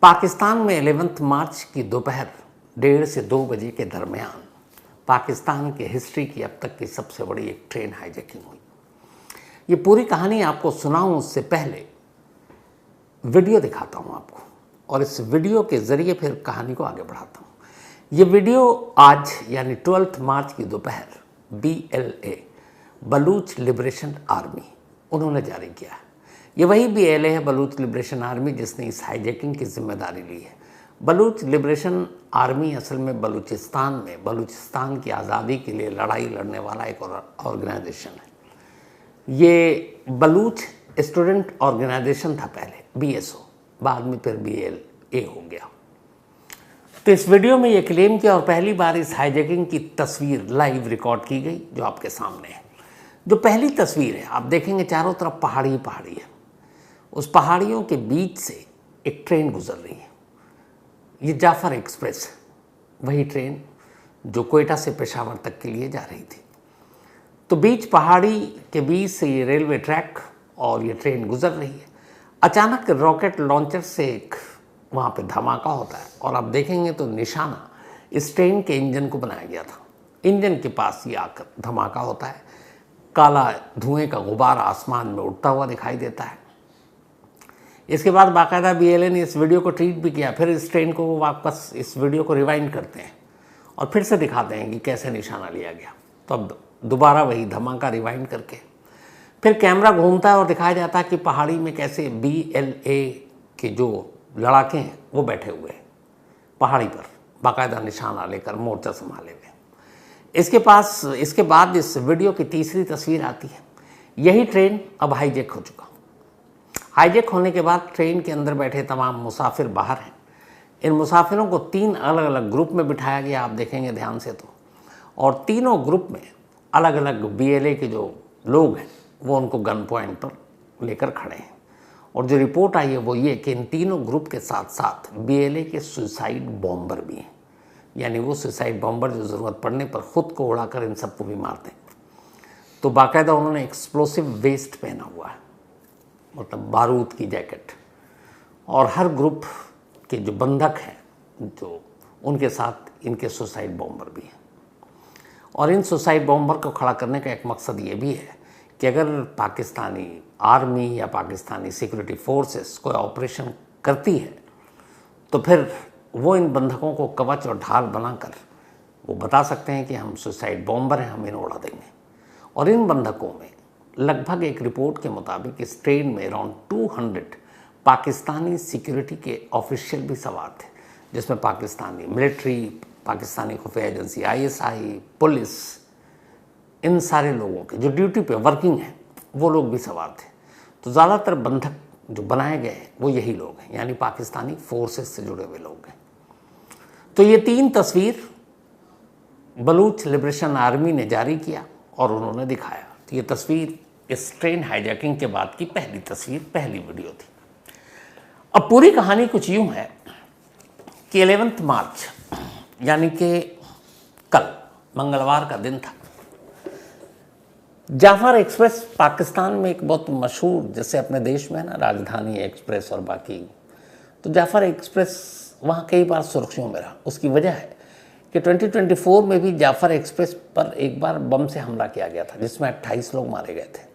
पाकिस्तान में 11 मार्च की दोपहर 1:30 से 2 बजे के दरमियान पाकिस्तान के हिस्ट्री की अब तक की सबसे बड़ी एक ट्रेन हाईजैकिंग हुई। ये पूरी कहानी आपको सुनाऊं उससे पहले वीडियो दिखाता हूं आपको, और इस वीडियो के ज़रिए फिर कहानी को आगे बढ़ाता हूं। ये वीडियो आज यानी 12 मार्च की दोपहर BLA बलूच लिबरेशन आर्मी उन्होंने जारी किया है। ये वही BLA है, बलूच लिबरेशन आर्मी, जिसने इस हाईजैकिंग की जिम्मेदारी ली है। बलूच लिबरेशन आर्मी असल में बलूचिस्तान की आज़ादी के लिए लड़ाई लड़ने वाला एक ऑर्गेनाइजेशन है। ये बलूच स्टूडेंट ऑर्गेनाइजेशन था पहले, BSO, बाद में फिर BLA हो गया। तो इस वीडियो में ये क्लेम किया और पहली बार इस हाईजैकिंग की तस्वीर लाइव रिकॉर्ड की गई जो आपके सामने है। जो पहली तस्वीर है आप देखेंगे चारों तरफ पहाड़ी पहाड़ी है। उस पहाड़ियों के बीच से एक ट्रेन गुजर रही है। ये जाफर एक्सप्रेस है, वही ट्रेन जो कोयटा से पेशावर तक के लिए जा रही थी। तो बीच पहाड़ी के बीच से ये रेलवे ट्रैक और ये ट्रेन गुजर रही है। अचानक रॉकेट लॉन्चर से एक वहाँ पे धमाका होता है और आप देखेंगे तो निशाना इस ट्रेन के इंजन को बनाया गया था। इंजन के पास ये आकर धमाका होता है, काला धुएं का गुबार आसमान में उड़ता हुआ दिखाई देता है। इसके बाद बाकायदा BLA ने इस वीडियो को ट्वीट भी किया। फिर इस ट्रेन को वापस इस वीडियो को रिवाइंड करते हैं और फिर से दिखाते हैं कि कैसे निशाना लिया गया। तो अब दोबारा वही धमाका रिवाइंड करके फिर कैमरा घूमता है और दिखाया जाता है कि पहाड़ी में कैसे BLA के जो लड़ाके हैं वो बैठे हुए हैं पहाड़ी पर, बाकायदा निशाना लेकर मोर्चा संभाले हुए। इसके बाद इस वीडियो की तीसरी तस्वीर आती है। यही ट्रेन अब हाईजैक हो चुका। हाईजैक होने के बाद ट्रेन के अंदर बैठे तमाम मुसाफिर बाहर हैं। इन मुसाफिरों को 3 अलग अलग ग्रुप में बिठाया गया, आप देखेंगे ध्यान से तो, और तीनों ग्रुप में अलग अलग BLA के जो लोग हैं वो उनको गन पॉइंट पर लेकर खड़े हैं। और जो रिपोर्ट आई है वो ये कि इन तीनों ग्रुप के साथ साथ BLA के सुसाइड बॉम्बर भी हैं, यानी वो सुसाइड बॉम्बर जो ज़रूरत पड़ने पर ख़ुद को उड़ाकर इन सबको भी मारते हैं। तो बाकायदा उन्होंने एक्सप्लोसिव वेस्ट पहना हुआ है, मतलब बारूद की जैकेट, और हर ग्रुप के जो बंधक हैं जो उनके साथ इनके सुसाइड बॉम्बर भी हैं। और इन सुसाइड बॉम्बर को खड़ा करने का एक मकसद ये भी है कि अगर पाकिस्तानी आर्मी या पाकिस्तानी सिक्योरिटी फोर्सेस कोई ऑपरेशन करती है तो फिर वो इन बंधकों को कवच और ढाल बनाकर वो बता सकते हैं कि हम सुसाइड बॉम्बर हैं, हम इन्हें उड़ा देंगे। और इन बंधकों में लगभग एक रिपोर्ट के मुताबिक इस ट्रेन में अराउंड 200 पाकिस्तानी सिक्योरिटी के ऑफिशियल भी सवार थे, जिसमें पाकिस्तानी मिलिट्री, पाकिस्तानी खुफिया एजेंसी ISI, पुलिस, इन सारे लोगों के जो ड्यूटी पे वर्किंग हैं वो लोग भी सवार थे। तो ज़्यादातर बंधक जो बनाए गए हैं वो यही लोग हैं, यानी पाकिस्तानी फोर्सेस से जुड़े हुए लोग हैं। तो ये 3 तस्वीर बलूच लिबरेशन आर्मी ने जारी किया और उन्होंने दिखाया। तो ये तस्वीर इस ट्रेन हाईजैकिंग के बाद की पहली तस्वीर, पहली वीडियो थी। अब पूरी कहानी कुछ यूँ है कि 11 मार्च यानी कि कल मंगलवार का दिन था। जाफर एक्सप्रेस पाकिस्तान में एक बहुत मशहूर, जैसे अपने देश में है ना राजधानी एक्सप्रेस और बाकी, तो जाफर एक्सप्रेस वहाँ कई बार सुर्खियों में रहा। उसकी वजह है कि 2024 में भी जाफर एक्सप्रेस पर एक बार बम से हमला किया गया था जिसमें 28 लोग मारे गए थे।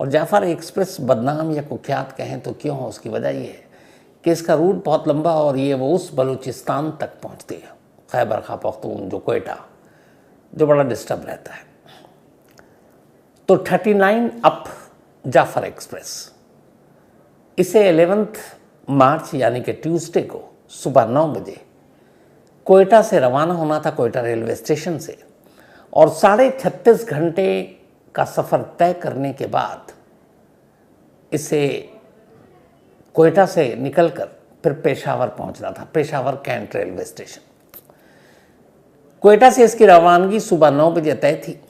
और जाफर एक्सप्रेस बदनाम या कुख्यात कहें तो क्यों हो, उसकी वजह ये है कि इसका रूट बहुत लंबा और ये वो उस बलूचिस्तान तक पहुँचती है, खैबर पख्तून जो कोयटा, जो बड़ा डिस्टर्ब रहता है। तो 39 अप जाफर एक्सप्रेस, इसे 11 मार्च यानी कि ट्यूसडे को सुबह 9 बजे कोयटा से रवाना होना था, कोयटा रेलवे स्टेशन से, और 36.5 घंटे का सफ़र तय करने के बाद इसे कोयटा से निकलकर फिर पेशावर पहुंचना था, Peshawar cantt railway station. Quetta से इसकी रवानगी सुबह 9 बजे तय थी।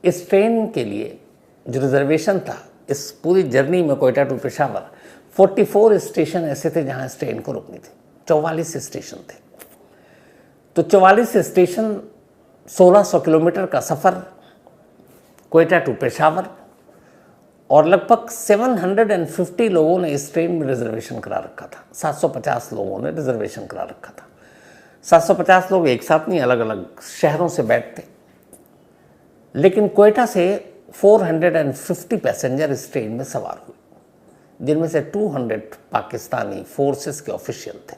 इस ट्रेन के लिए जो रिजर्वेशन था इस पूरी जर्नी में कोयटा टू पेशावर 44 स्टेशन ऐसे थे जहां इस ट्रेन को रुकनी थी। 44 स्टेशन थे। तो 44 स्टेशन, 1600 किलोमीटर का सफ़र कोयटा टू पेशावर, और लगभग 750 लोगों ने इस ट्रेन में रिजर्वेशन करा रखा था। 750 लोगों ने रिजर्वेशन करा रखा था। 750 लोग एक साथ नहीं, अलग अलग शहरों से बैठते। लेकिन क्वेटा से 450 पैसेंजर इस ट्रेन में सवार हुए, जिनमें से 200 पाकिस्तानी फोर्सेस के ऑफिशियल थे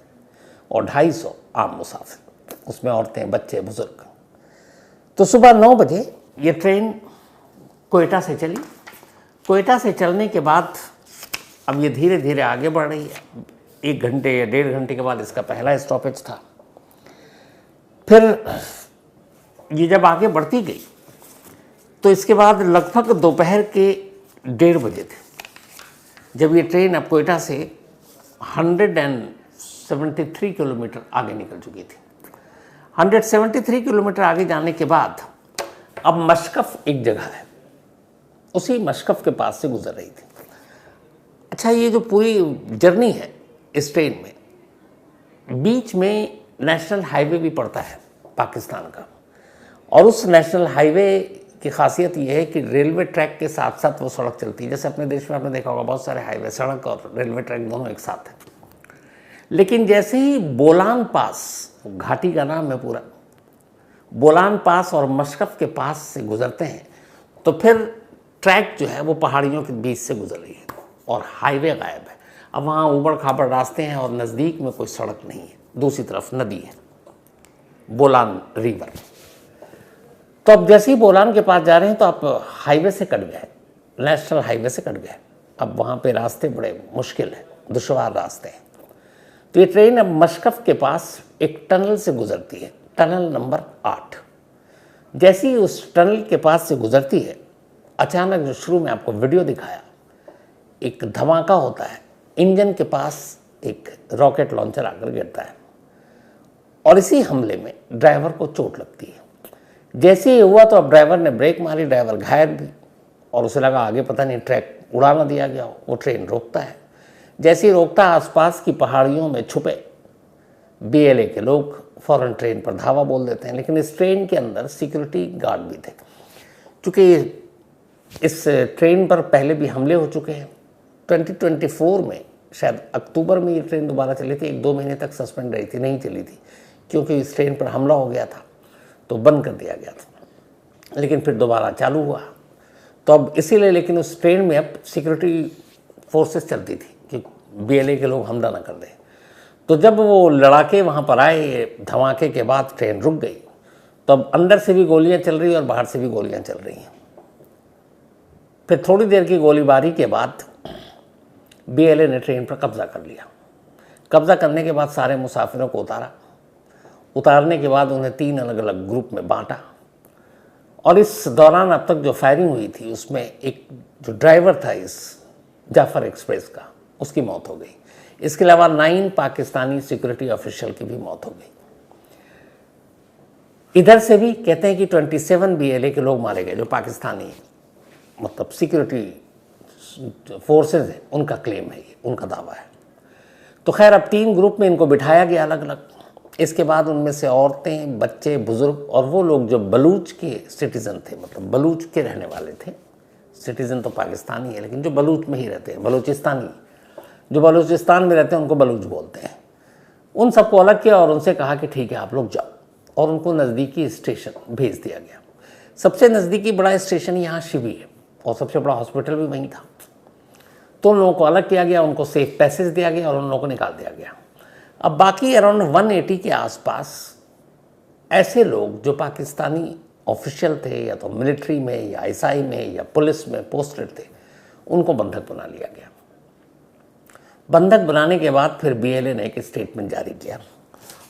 और 250 आम मुसाफिर, उसमें औरतें, बच्चे, बुजुर्ग। तो सुबह 9 बजे ये ट्रेन क्वेटा से चली। क्वेटा से चलने के बाद अब ये धीरे धीरे आगे बढ़ रही है। 1 घंटे या 1.5 घंटे के बाद इसका पहला स्टॉपेज था। फिर ये जब आगे बढ़ती गई तो इसके बाद लगभग दोपहर के 1:30 बजे थे जब ये ट्रेन अब क्वेटा से 173 किलोमीटर आगे निकल चुकी थी। 173 किलोमीटर आगे जाने के बाद अब मशकफ एक जगह है, उसी मशकफ के पास से गुजर रही थी। अच्छा, ये जो पूरी जर्नी है इस ट्रेन में, बीच में नेशनल हाईवे भी पड़ता है पाकिस्तान का, और उस नेशनल हाईवे की खासियत यह है कि रेलवे ट्रैक के साथ साथ वो सड़क चलती है। जैसे अपने देश में आपने देखा होगा बहुत सारे हाईवे, सड़क और रेलवे ट्रैक दोनों एक साथ हैं। लेकिन जैसे ही बोलान पास, घाटी का नाम है पूरा, बोलान पास और मशकफ के पास से गुजरते हैं तो फिर ट्रैक जो है वो पहाड़ियों के बीच से गुजर रही है और हाईवे गायब है। अब वहाँ ऊबड़ खाबड़ रास्ते हैं और नज़दीक में कोई सड़क नहीं है, दूसरी तरफ नदी है, बोलान रिवर। तो अब जैसे ही बोलान के पास जा रहे हैं तो आप हाईवे से कट गए, नेशनल हाईवे से कट गए। अब वहाँ पे रास्ते बड़े मुश्किल हैं, दुश्वार रास्ते हैं। तो ये ट्रेन अब मशकफ के पास एक टनल से गुजरती है, टनल नंबर 8। जैसे ही उस टनल के पास से गुजरती है, अचानक जो शुरू में आपको वीडियो दिखाया, एक धमाका होता है। इंजन के पास एक रॉकेट लॉन्चर आकर गिरता है और इसी हमले में ड्राइवर को चोट लगती है। जैसे ही हुआ तो अब ड्राइवर ने ब्रेक मारी, ड्राइवर घायल भी, और उसे लगा आगे पता नहीं ट्रैक उड़ा ना दिया गया हो। वो ट्रेन रोकता है। जैसे ही रोकता, आसपास की पहाड़ियों में छुपे BLA के लोग फौरन ट्रेन पर धावा बोल देते हैं। लेकिन इस ट्रेन के अंदर सिक्योरिटी गार्ड भी थे, क्योंकि इस ट्रेन पर पहले भी हमले हो चुके हैं। 2024 में शायद अक्टूबर में ये ट्रेन दोबारा चली थी। 1-2 महीने तक सस्पेंड रही थी, नहीं चली थी, क्योंकि इस ट्रेन पर हमला हो गया था तो बंद कर दिया गया था। लेकिन फिर दोबारा चालू हुआ तो अब इसीलिए, लेकिन उस ट्रेन में अब सिक्योरिटी फोर्सेस चलती थी कि BLA के लोग हमला ना कर दें। तो जब वो लड़ाके वहाँ पर आए, धमाके के बाद ट्रेन रुक गई, तो अब अंदर से भी गोलियाँ चल रही और बाहर से भी गोलियाँ चल रही हैं। फिर थोड़ी देर की गोलीबारी के बाद BLA ने ट्रेन पर कब्जा कर लिया। कब्जा करने के बाद सारे मुसाफिरों को उतारने के बाद उन्हें 3 अलग अलग ग्रुप में बांटा, और इस दौरान अब तक जो फायरिंग हुई थी उसमें एक जो ड्राइवर था इस जाफर एक्सप्रेस का, उसकी मौत हो गई। इसके अलावा 9 पाकिस्तानी सिक्योरिटी ऑफिशियल की भी मौत हो गई। इधर से भी कहते हैं कि 27 BLA के लोग मारे गए, जो पाकिस्तानी मतलब सिक्योरिटी फोर्सेस हैं, उनका क्लेम है ये, उनका दावा है। तो खैर अब 3 ग्रुप में इनको बिठाया गया अलग अलग। इसके बाद उनमें से औरतें, बच्चे, बुजुर्ग और वो लोग जो बलूच के सिटीज़न थे, मतलब बलूच के रहने वाले थे। सिटीज़न तो पाकिस्तानी है लेकिन जो बलूच में ही रहते हैं, बलूचिस्तानी, जो बलूचिस्तान में रहते हैं उनको बलूच बोलते हैं। उन सबको अलग किया और उनसे कहा कि ठीक है आप लोग जाओ, और उनको नज़दीकी स्टेशन भेज दिया गया। सबसे नज़दीकी बड़ा स्टेशन यहाँ शिवी है और सबसे बड़ा हॉस्पिटल भी वहीं था। तो उन लोगों को अलग किया गया, उनको सेफ पैसेज दिया गया और उन लोगों को निकाल दिया गया। अब बाकी अराउंड 180 के आसपास ऐसे लोग जो पाकिस्तानी ऑफिशियल थे, या तो मिलिट्री में या ISI में या पुलिस में पोस्टेड थे, उनको बंधक बना लिया गया। बंधक बनाने के बाद फिर BLA ने एक स्टेटमेंट जारी किया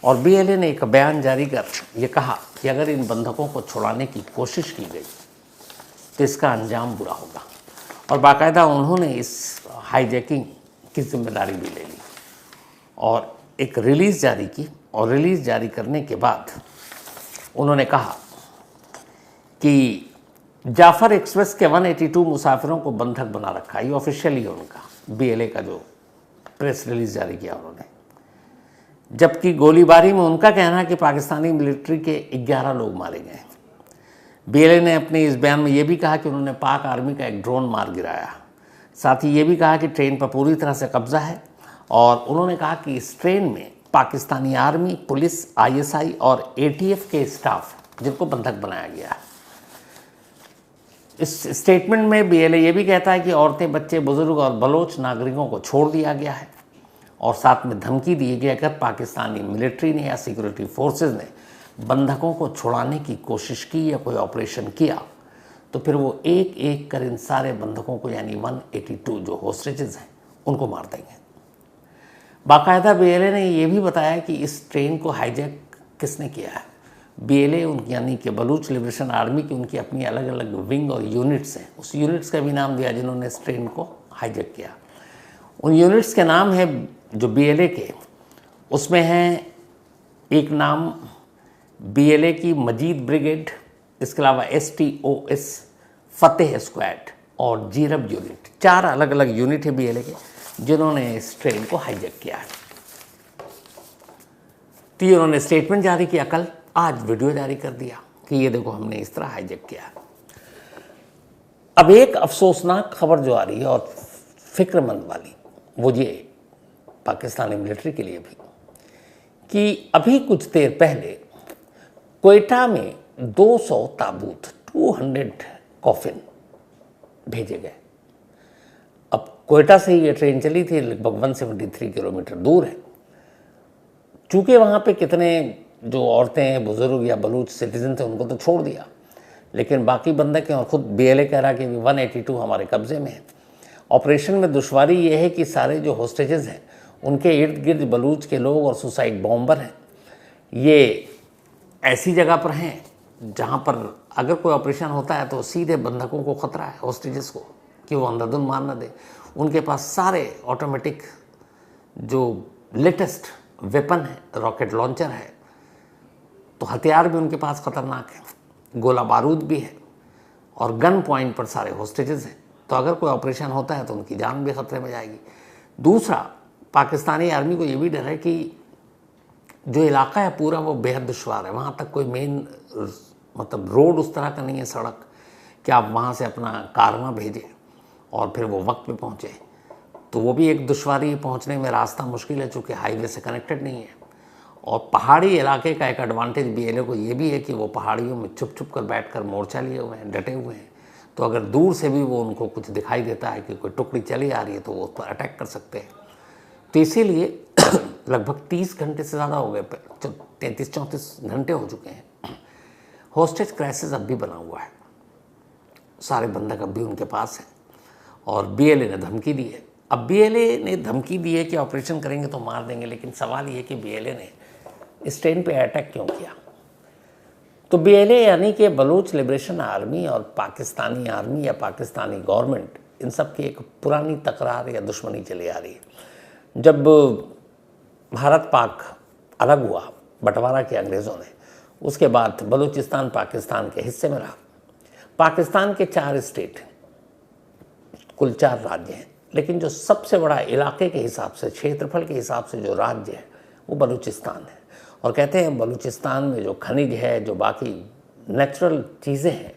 और BLA ने एक बयान जारी कर ये कहा कि अगर इन बंधकों को छुड़ाने की कोशिश की गई तो इसका अंजाम बुरा होगा। और बाकायदा उन्होंने इस हाईजैकिंग की जिम्मेदारी भी ले ली और एक रिलीज़ जारी की। और रिलीज़ जारी करने के बाद उन्होंने कहा कि जाफर एक्सप्रेस के 182 मुसाफिरों को बंधक बना रखा। ये ऑफिशियली उनका BLA का जो प्रेस रिलीज़ जारी किया उन्होंने। जबकि गोलीबारी में उनका कहना है कि पाकिस्तानी मिलिट्री के 11 लोग मारे गए। BLA ने अपने इस बयान में ये भी कहा कि उन्होंने पाक आर्मी का एक ड्रोन मार गिराया साथ ही ये भी कहा कि ट्रेन पर पूरी तरह से कब्जा है और उन्होंने कहा कि इस ट्रेन में पाकिस्तानी आर्मी, पुलिस, आईएसआई और एटीएफ के स्टाफ जिनको बंधक बनाया गया है। इस स्टेटमेंट में बीएलए ये भी कहता है कि औरतें, बच्चे, बुजुर्ग और बलोच नागरिकों को छोड़ दिया गया है और साथ में धमकी दी गई अगर पाकिस्तानी मिलिट्री ने या सिक्योरिटी फोर्सेस ने बंधकों को छुड़ाने की कोशिश की या कोई ऑपरेशन किया तो फिर वो एक एक कर इन सारे बंधकों को यानी 182 जो होस्टेजेस हैं उनको मार देंगे। बाकायदा बीएलए ने ये भी बताया कि इस ट्रेन को हाईजैक किसने किया है। बीएलए उनकी यानी कि बलूच लिबरेशन आर्मी की उनकी अपनी अलग अलग विंग और यूनिट्स हैं, उस यूनिट्स का भी नाम दिया जिन्होंने इस ट्रेन को हाईजैक किया। उन यूनिट्स के नाम है जो बीएलए के, उसमें हैं एक नाम बीएलए की मजीद ब्रिगेड, इसके अलावा STOS, फतेह स्क्वाड और जीरब यूनिट। 4 अलग अलग यूनिट है बीएलए के जिन्होंने इस ट्रेन को हाईजैक किया है। तो उन्होंने स्टेटमेंट जारी किया, कल आज वीडियो जारी कर दिया कि ये देखो हमने इस तरह हाईजैक किया। अब एक अफसोसनाक खबर जो आ रही है और फिक्रमंद वाली, वो ये पाकिस्तानी मिलिट्री के लिए भी, कि अभी कुछ देर पहले क्वेटा में 200 ताबूत 200 कॉफिन भेजे गए। अब क्वेटा से ही ये ट्रेन चली थी, लगभग 173 किलोमीटर दूर है। चूँकि वहाँ पे कितने जो औरतें, बुजुर्ग या बलूच सिटीजन थे उनको तो छोड़ दिया, लेकिन बाकी बंधक हैं और ख़ुद बीएलए कह रहा कि 182 हमारे कब्ज़े में है। ऑपरेशन में दुश्वारी ये है कि सारे जो होस्टेजेस हैं उनके इर्द गिर्द बलूच के लोग और सुसाइड बॉम्बर हैं। ये ऐसी जगह पर हैं जहाँ पर अगर कोई ऑपरेशन होता है तो सीधे बंधकों को ख़तरा है, होस्टेजेस को, कि वो अंधाधुंध मार न दे। उनके पास सारे ऑटोमेटिक जो लेटेस्ट वेपन है, रॉकेट लॉन्चर है, तो हथियार भी उनके पास ख़तरनाक है, गोला बारूद भी है और गन पॉइंट पर सारे होस्टेजेस हैं। तो अगर कोई ऑपरेशन होता है तो उनकी जान भी ख़तरे में जाएगी। दूसरा, पाकिस्तानी आर्मी को ये भी डर है कि जो इलाका है पूरा वो बेहद दुश्वार है, वहाँ तक कोई मेन मतलब रोड उस तरह का नहीं है, सड़क, कि आप वहाँ से अपना कारवां भेजें और फिर वो वक्त पे पहुँचे। तो वो भी एक दुश्वारी है, पहुँचने में रास्ता मुश्किल है चूँकि हाईवे से कनेक्टेड नहीं है। और पहाड़ी इलाके का एक एडवांटेज बीएलए को ये भी है कि वो पहाड़ियों में छुप छुप कर बैठ कर मोर्चा लिए हुए हैं, डटे हुए हैं। तो अगर दूर से भी वो उनको कुछ दिखाई देता है कि कोई टुकड़ी चली आ रही है तो वो उस पर अटैक कर सकते हैं। तो इसीलिए लगभग 30 घंटे से ज़्यादा हो गए, 33-34 घंटे हो चुके हैं, होस्टेज क्राइसिस अब भी बना हुआ है। सारे बंधक अब भी उनके पास हैं और बीएलए ने धमकी दी है। अब बीएलए ने धमकी दी है कि ऑपरेशन करेंगे तो मार देंगे, लेकिन सवाल ये कि बीएलए ने इस ट्रेन पे अटैक क्यों किया। तो बीएलए यानी कि बलूच लिबरेशन आर्मी और पाकिस्तानी आर्मी या पाकिस्तानी गवर्नमेंट, इन सब की एक पुरानी तकरार या दुश्मनी चली आ रही है। जब भारत पाक अलग हुआ, बंटवारा किया अंग्रेज़ों ने, उसके बाद बलूचिस्तान पाकिस्तान के हिस्से में रहा। पाकिस्तान के 4 स्टेट हैं, कुल 4 राज्य हैं, लेकिन जो सबसे बड़ा इलाके के हिसाब से, क्षेत्रफल के हिसाब से जो राज्य है वो बलूचिस्तान है। और कहते हैं बलूचिस्तान में जो खनिज है, जो बाकी नेचुरल चीज़ें हैं,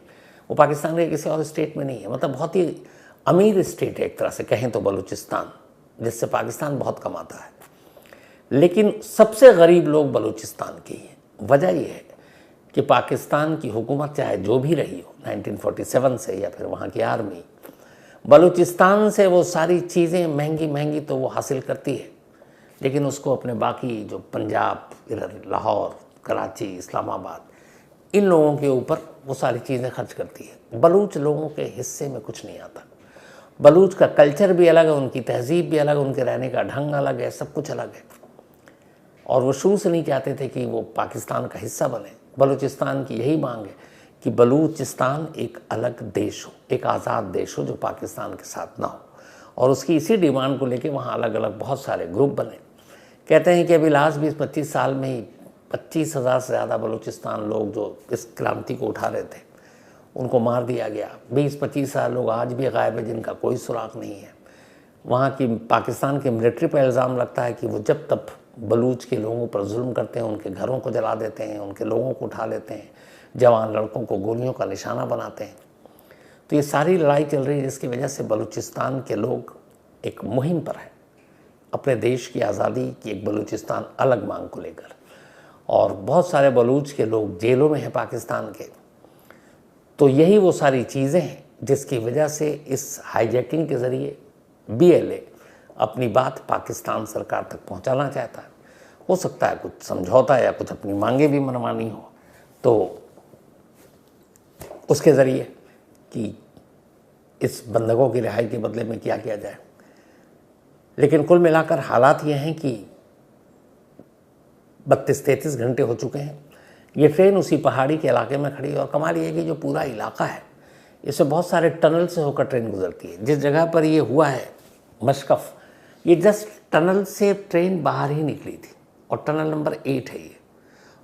वो पाकिस्तान के किसी और स्टेट में नहीं है। मतलब बहुत ही अमीर स्टेट है एक तरह से कहें तो बलूचिस्तान, जिससे पाकिस्तान बहुत कमाता है। लेकिन सबसे गरीब लोग बलूचिस्तान के हैं। वजह यह है कि पाकिस्तान की हुकूमत चाहे जो भी रही हो 1947 से, या फिर वहाँ की आर्मी, बलूचिस्तान से वो सारी चीज़ें महंगी महंगी तो वो हासिल करती है, लेकिन उसको अपने बाकी जो पंजाब, इधर लाहौर, कराची, इस्लामाबाद, इन लोगों के ऊपर वो सारी चीज़ें खर्च करती है। बलूच लोगों के हिस्से में कुछ नहीं आता। बलूच का कल्चर भी अलग है, उनकी तहजीब भी अलग है, उनके रहने का ढंग अलग है, सब कुछ अलग है। और वो शुरू से नहीं चाहते थे कि वो पाकिस्तान का हिस्सा बने। बलूचिस्तान की यही मांग है कि बलूचिस्तान एक अलग देश हो, एक आज़ाद देश हो जो पाकिस्तान के साथ ना हो। और उसकी इसी डिमांड को लेके वहाँ अलग अलग बहुत सारे ग्रुप बने। कहते हैं कि अभी लास्ट 20-25 साल में ही 25,000 से ज़्यादा बलूचिस्तान लोग जो इस क्रांति को उठा रहे थे उनको मार दिया गया। 20-25 लोग आज भी गायब है जिनका कोई सुराग नहीं है। वहाँ की पाकिस्तान की मिलिट्री पर इल्ज़ाम लगता है कि वो जब तब बलूच के लोगों पर जुल्म करते हैं, उनके घरों को जला देते हैं, उनके लोगों को उठा लेते हैं, जवान लड़कों को गोलियों का निशाना बनाते हैं। तो ये सारी लड़ाई चल रही है जिसकी वजह से बलूचिस्तान के लोग एक मुहिम पर हैं अपने देश की आज़ादी की, एक बलूचिस्तान अलग मांग को लेकर। और बहुत सारे बलूच के लोग जेलों में हैं पाकिस्तान के। तो यही वो सारी चीज़ें हैं जिसकी वजह से इस हाईजैकिंग के ज़रिए BLA अपनी बात पाकिस्तान सरकार तक पहुंचाना चाहता है। हो सकता है कुछ समझौता या कुछ अपनी मांगे भी मनवानी हो तो उसके ज़रिए कि इस बंधकों की रिहाई के बदले में क्या किया जाए। लेकिन कुल मिलाकर हालात ये हैं कि 32-33 घंटे हो चुके हैं। ये ट्रेन उसी पहाड़ी के इलाके में खड़ी है और कमाल ये है कि जो पूरा इलाका है इसमें बहुत सारे टनल से होकर ट्रेन गुजरती है। जिस जगह पर ये हुआ है मशकफ, ये जस्ट टनल से ट्रेन बाहर ही निकली थी और टनल नंबर 8 है ये।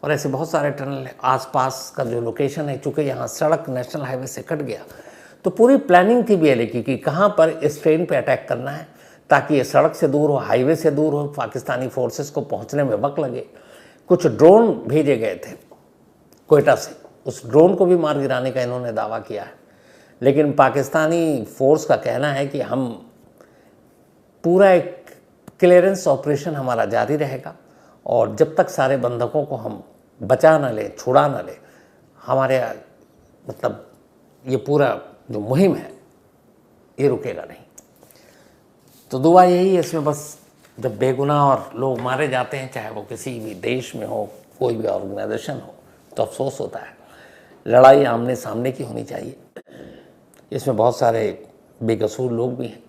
और ऐसे बहुत सारे टनल हैं आसपास का जो लोकेशन है, चूँकि यहाँ सड़क नेशनल हाईवे से कट गया तो पूरी प्लानिंग थी BLA की कि कहाँ पर इस ट्रेन पे अटैक करना है ताकि ये सड़क से दूर हो, हाईवे से दूर हो, पाकिस्तानी फोर्सेस को पहुँचने में वक्त लगे। कुछ ड्रोन भेजे गए थे कोयटा से, उस ड्रोन को भी मार गिराने का इन्होंने दावा किया है। लेकिन पाकिस्तानी फोर्स का कहना है कि हम पूरा एक क्लियरेंस ऑपरेशन हमारा जारी रहेगा और जब तक सारे बंधकों को हम बचा न लें, छुड़ा न लें, हमारे मतलब ये पूरा जो मुहिम है ये रुकेगा नहीं। तो दुआ यही है इसमें, बस जब बेगुनाह और लोग मारे जाते हैं, चाहे वो किसी भी देश में हो, कोई भी ऑर्गेनाइजेशन हो, तो अफसोस होता है। लड़ाई आमने सामने की होनी चाहिए। इसमें बहुत सारे बेकसूर लोग भी हैं,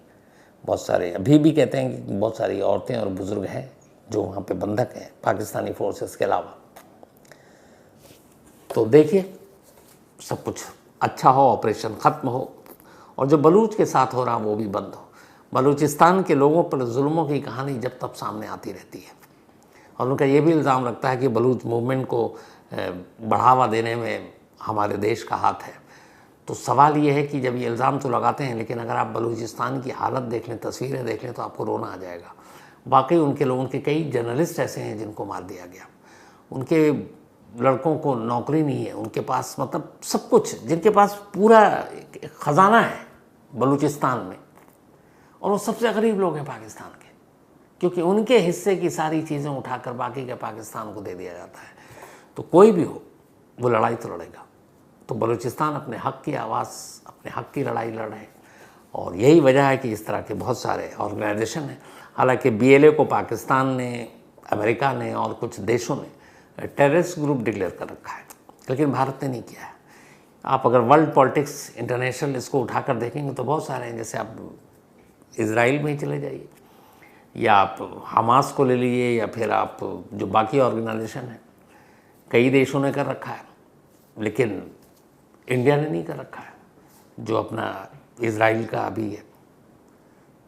बहुत सारे अभी भी कहते हैं कि बहुत सारी औरतें और बुज़ुर्ग हैं जो वहाँ पे बंधक हैं पाकिस्तानी फोर्सेस के अलावा। तो देखिए सब कुछ अच्छा हो, ऑपरेशन ख़त्म हो और जो बलूच के साथ हो रहा वो भी बंद हो। बलूचिस्तान के लोगों पर जुल्मों की कहानी जब तब सामने आती रहती है और उनका ये भी इल्ज़ाम लगता है कि बलूच मूवमेंट को बढ़ावा देने में हमारे देश का हाथ है। तो सवाल ये है कि जब ये इल्ज़ाम तो लगाते हैं, लेकिन अगर आप बलूचिस्तान की हालत देख लें, तस्वीरें देख लें, तो आपको रोना आ जाएगा। वाकई उनके लोगों के कई जर्नलिस्ट ऐसे हैं जिनको मार दिया गया, उनके लड़कों को नौकरी नहीं है, उनके पास मतलब सब कुछ, जिनके पास पूरा ख़जाना है बलूचिस्तान में, और वो सबसे गरीब लोग हैं पाकिस्तान के, क्योंकि उनके हिस्से की सारी चीज़ें उठाकर बाकी के पाकिस्तान को दे दिया जाता है। तो कोई भी हो वो लड़ाई तो लड़ेगा। तो बलूचिस्तान अपने हक़ की आवाज़, अपने हक़ की लड़ाई लड़ रहे हैं और यही वजह है कि इस तरह के बहुत सारे ऑर्गेनाइजेशन हैं। हालांकि BLA को पाकिस्तान ने, अमेरिका ने और कुछ देशों ने टेररिस्ट ग्रुप डिक्लेयर कर रखा है, लेकिन भारत ने नहीं किया है। आप अगर वर्ल्ड पॉलिटिक्स इंटरनेशनल इसको उठाकर देखेंगे तो बहुत सारे हैं। जैसे आप इज़राइल में ही चले जाइए, या आप हमास को ले लीजिए, या फिर आप जो बाकी ऑर्गेनाइजेशन हैं, कई देशों ने कर रखा है, लेकिन इंडिया ने नहीं कर रखा है जो अपना इज़राइल का अभी है।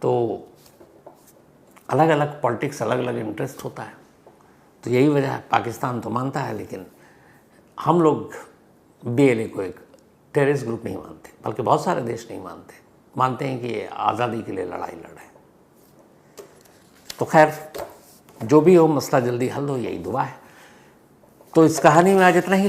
तो अलग अलग पॉलिटिक्स, अलग अलग इंटरेस्ट होता है। तो यही वजह है, पाकिस्तान तो मानता है लेकिन हम लोग BLA को एक टेररिस्ट ग्रुप नहीं मानते, बल्कि बहुत सारे देश नहीं मानते, मानते हैं कि ये आज़ादी के लिए लड़ाई लड़ रहे हैं। तो खैर जो भी हो, मसला जल्दी हल हो, यही दुआ है। तो इस कहानी में आज इतना ही।